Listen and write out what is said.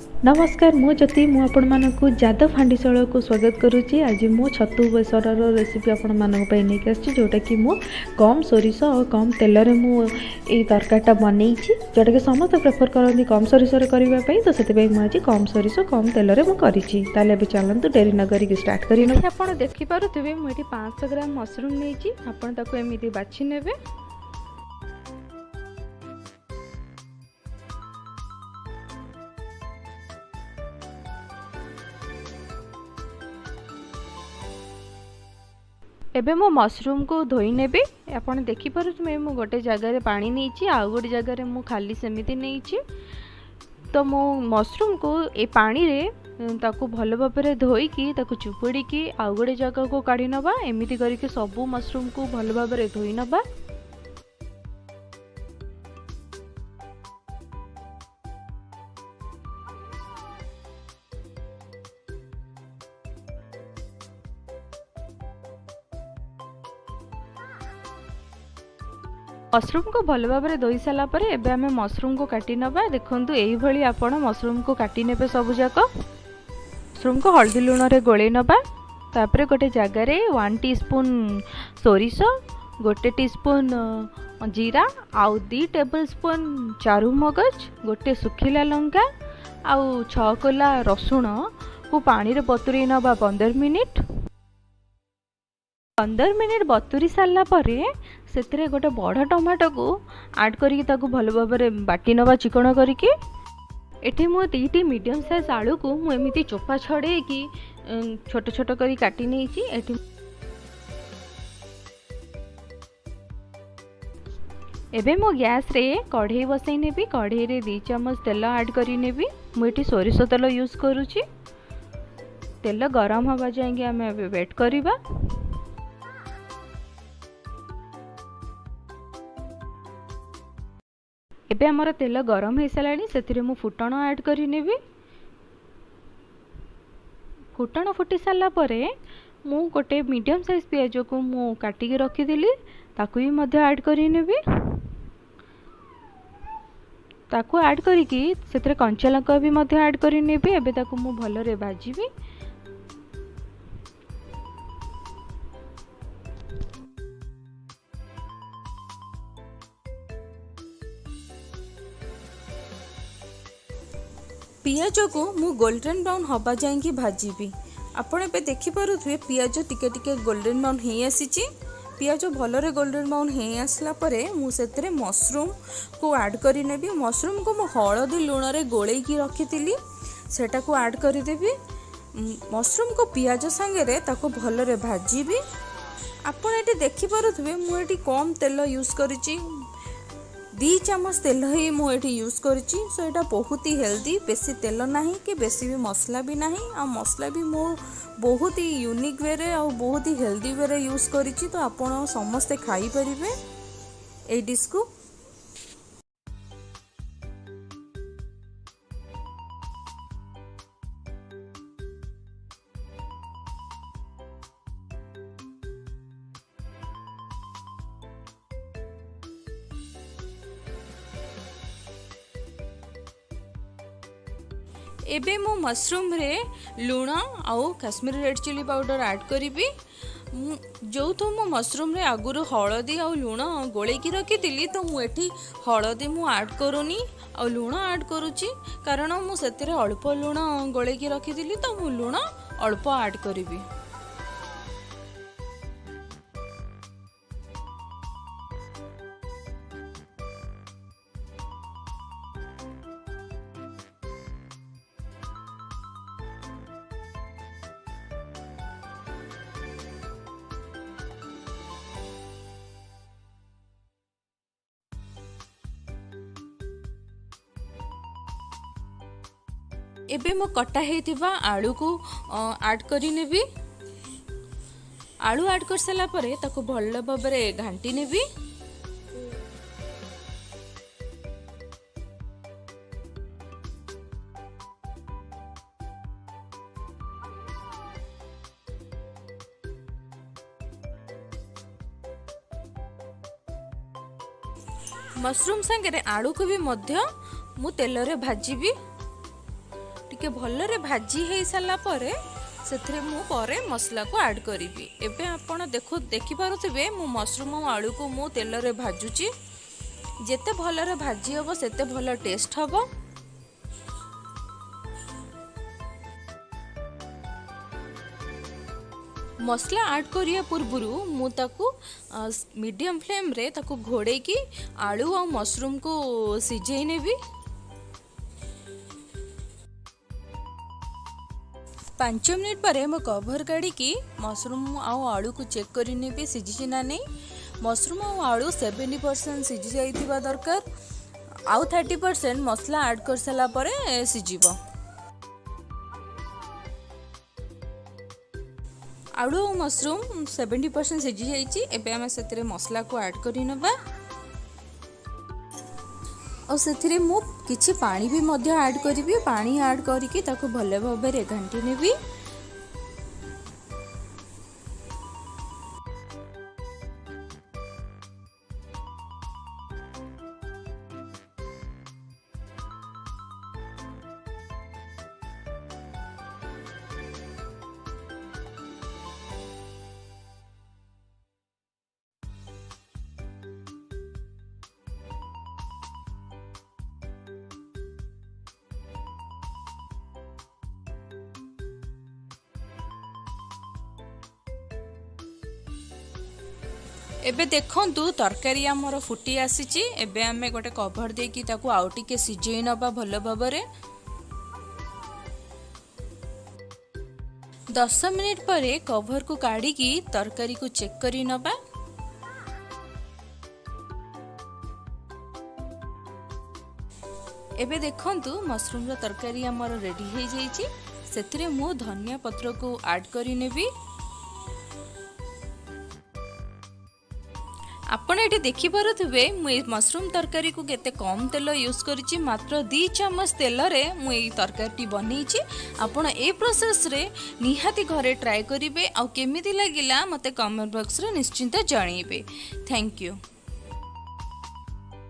नमस्कार मु ज्योति मु आपण मानक जादव हांडीशाला को स्वागत करुच्ची। आज मो छतु बेसर रेसिपी आपण मानक नहीं आसी जोटा कि मु कम सोरिष और कम तेल रे मु ए तरकारीटा बनई जोटा कि समस्त प्रेफर करती कम सोरिष करने तो से मुझे कम सोरिष कम तेल रे मु करिछि। ताले अबे चलंतु डेरी न करिक स्टार्ट करिनो। आपण देखि पारुथिबे मु एठी 500 ग्राम मशरूम नेछि। आपण ताको एमिति बाछि नेबे। एबे मो मशरूम को धोई नेबी। आपण देखि पारुथुमे मु गोटे जगह पानी नहीं आउ गोटे जगह मु खाली सेमिति नहीं। तो मो मशरूम को ए पानी रे ताकू भल भाव धोईकी ताकू चुपुड़ी आउ गोटे जगह को काढ़ी नबा। एमिति करके सबू मशरूम को भल भाव धोई नबा। मशरूम को भल भाव धोई सारा पर एबे आमे मशरूम को काटी नबा। देखंतु एही भली आपण मशरूम को काटी नेबे। सबु जाक मशरूम को हल्दी लूण रे गोले नबा। तापरे गोटे जगार 1 टीस्पून सोरिष, गोटे टीस्पून जीरा आउ 2 टेबलस्पून चारू मगज, गोटे सुखिला लंका आउ 6 कोला रसुण को पानी रे बतुरी नबा 15 मिनिट। 15 मिनिट बतुरी सारा परे से गोटे बड़ टमाटो को ऐड करके ताकू भल भाव बाटी नवा चिकन करके। एठी मु 2टी मीडियम साइज आलू को मु एमिति चोपा छड़े कि छोट छोट करी काटी नहीं। एठी एबे मो गैस रे कढ़ाई बसई नेबी। कढ़ाई रे 2 चम्मच तेल ऐड करी नेबी। मु एठी सोरिष तेल यूज करूची। तेल गरम हवा जाएंगे आमे वेट करिबा। एबे हमर तेल गरम हो साराणी। से मु फुटण ऐड करी नेबी। फुटण फुटी सारा परे मु गोटे मीडियम साइज पियाज को मु काटिकी रखी दिली ताकू भी मध्य ऐड करी नेबी। ताकू ऐड करिकी सेतरे कंचा लंका भी मध्य ऐड करी नेबी। एबे ताकू मु भल रे भाजीबी। पियाज को मु गोल्डन ब्राउन हवा जाएंगी भाजीबी। आपण ए देखिपे पियाज टिके टिके गोल्डन ब्राउन हो आसी। पियाज भल रे गोल्डन ब्राउन हो आसला परे मु सेतरे मशरूम को ऐड करी नेबी। मशरूम को मु हळदी लूण रे गोलेकी रखी सेटा को ऐड करी देबी। मशरूम को पियाज संगे रे ताको भल रे भाजीबी। आपण एटी देखिपे मु एटी कम तेल यूज करिची। 2 चम्मच तेल ही मुझे यूज करिची। सो एटा बहुत ही हेल्दी। बेसी तेल नहीं कि बेसी भी मसला भी नहीं। आ मसला भी मो बहुत ही यूनिक वे रे आ बहुत ही हेल्दी वे रे यूज करिची। तो आपण समस्ते खाई परिबे ए डिश को। एबे मो मशरूम रे लूण आउ Kashmiri red chilli powder add करी। जो तो मो मशरूम रे आगुरु हळदी आउ लूण गोलेकी रखी तो मुझे हळदी मु ऐड करूनी आउ लूण ऐड करुची। कारण मु सेतिरे अल्प लूण गोलेकी रखी तो मु लूण अल्प ऐड करी। एबे मो कटा हेतिबा आलू को ऐड करी नेबी। आलू ऐड कर साला परे ताको भल भाव घांटी नेबी। मशरूम संगे आलू को भी मध्य मु तेल रे भाजीबी। टिके भलरे भाजी हो सारा पर से मु परे मसला को ऐड करी। एबे आपण देखि पारुथिबे मु मशरूम और आलू को मु तेल रे भाजुची। जेते भलरे भाजी हबो सेते भल टेस्ट हबो। मसला ऐड करिया पूर्वरु मु ताकू मीडियम फ्लेम रे ताकू घोड़े की आलू और मशरूम को सिझेई नेबी। 5 मिनिट पर मु कवर काढ़ी की मशरूम आउ आलू को चेक करी नेबी सिझी ना नहीं। मशरूम और आलू 70% सिझी जाइथिबा दरकार। आउ 30% मसला ऐड कर साला परे सिझिबो। आलू और मशरूम 70% सिझी जाइछि। एबे हम सेतिरे मसला को ऐड करी नबा और सेतिरे मु किछि पानी भी मध्य ऐड करिवि। पानी ऐड करिकि ताको भले भाबरे घंटी नेबी। एबे देखंतु तरकारी आमर फुटी आसीची। एबे आमे गोटे कवर देकी ताकू आउ टिके सिझेई नबा भलो भाबरे। 10 मिनिट परे कवर को काढ़ी की तरकारी को चेक करी नबा। एबे देखंतु मशरूम रो तरकारी आमर रेडी हो जाइची। सेतिरे मु धनिया पत्र को ऐड करी नेबी। आपण ये देखि पारुथिबे मु मशरूम तरकारी को केते कम तेल यूज करिछि। मात्र 2 चम्मच तेल रे मु ए तरकारी बनैछि। आपण ए प्रोसेस रे निहाती घरे ट्राई करिवे। आ केमिति लागिला मते कमेंट बॉक्स रे निश्चिंत जणाइबे। Thank you.